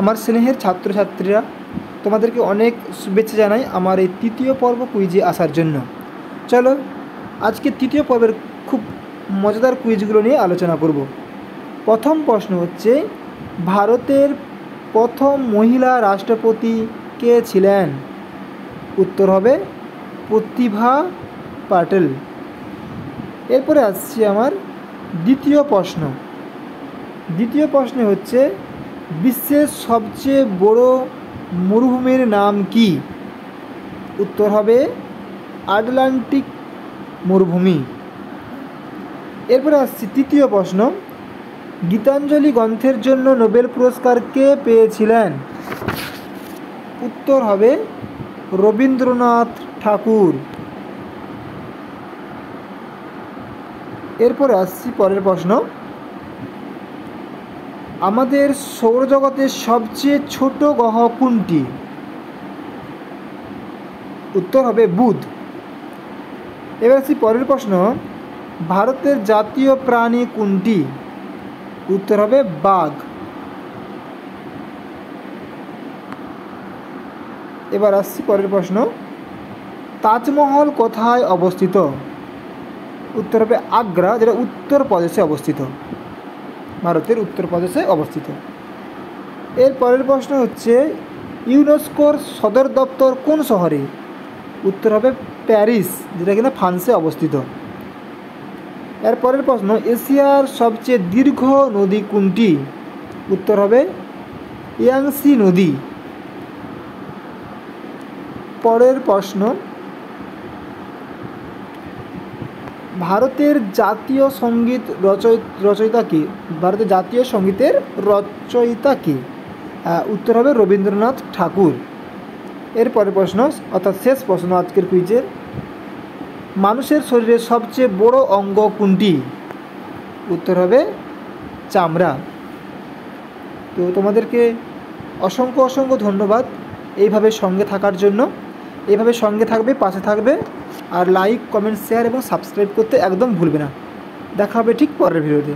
আমার স্নেহের ছাত্রছাত্রীরা, তোমাদেরকে অনেক শুভেচ্ছা জানাই আমার এই তৃতীয় পর্ব কুইজে আসার জন্য। চলো আজকে তৃতীয় পর্বের খুব মজাদার কুইজগুলো নিয়ে আলোচনা করব। প্রথম প্রশ্ন হচ্ছে, ভারতের প্রথম মহিলা রাষ্ট্রপতি কে ছিলেন? উত্তর হবে প্রতিভা পাটেল। এরপরে আসছি আমার দ্বিতীয় প্রশ্ন। দ্বিতীয় প্রশ্ন হচ্ছে, বিশ্বের সবচেয়ে বড় মরুভূমির নাম কি? উত্তর হবে আটলান্টিক মরুভূমি। এরপরে আসছি তৃতীয় প্রশ্ন, গীতাঞ্জলি গ্রন্থের জন্য নোবেল পুরস্কার কে পেয়েছিলেন? উত্তর হবে রবীন্দ্রনাথ ঠাকুর। এরপরে আসছি পরের প্রশ্ন, আমাদের সৌরজগতের সবচেয়ে ছোট গ্রহ কোনটি? উত্তর হবে বুধ। এবার আসছি পরের প্রশ্ন, ভারতের জাতীয় প্রাণী কোনটি? উত্তর হবে বাঘ। এবার আসছি পরের প্রশ্ন, তাজমহল কোথায় অবস্থিত? উত্তর হবে আগ্রা, যেটা উত্তরপ্রদেশে অবস্থিত, ভারতের উত্তরপ্রদেশে অবস্থিত। এর পরের প্রশ্ন হচ্ছে, ইউনেস্কোর সদর দপ্তর কোন শহরে? উত্তর হবে প্যারিস, যেটা কিনা ফ্রান্সে অবস্থিত। এর পরের প্রশ্ন, এশিয়ার সবচেয়ে দীর্ঘ নদী কোনটি? উত্তর হবে ইয়াংসি নদী। পরের প্রশ্ন, ভারতের জাতীয় সঙ্গীত রচয়িতা কে? ভারতের জাতীয় সঙ্গীতের রচয়িতা কে? উত্তর হবে রবীন্দ্রনাথ ঠাকুর। এর পরের প্রশ্ন অর্থাৎ শেষ প্রশ্ন আজকের কুইজের, মানুষের শরীরের সবচেয়ে বড় অঙ্গ কোনটি? উত্তর হবে চামড়া। তো তোমাদেরকে অসংখ্য অসংখ্য ধন্যবাদ এইভাবে সঙ্গে থাকার জন্য। এইভাবে সঙ্গে থাকবে, পাশে থাকবে, আর লাইক, কমেন্ট, শেয়ার এবং সাবস্ক্রাইব করতে একদম ভুলবে না। দেখা হবে ঠিক পরের ভিডিওতে।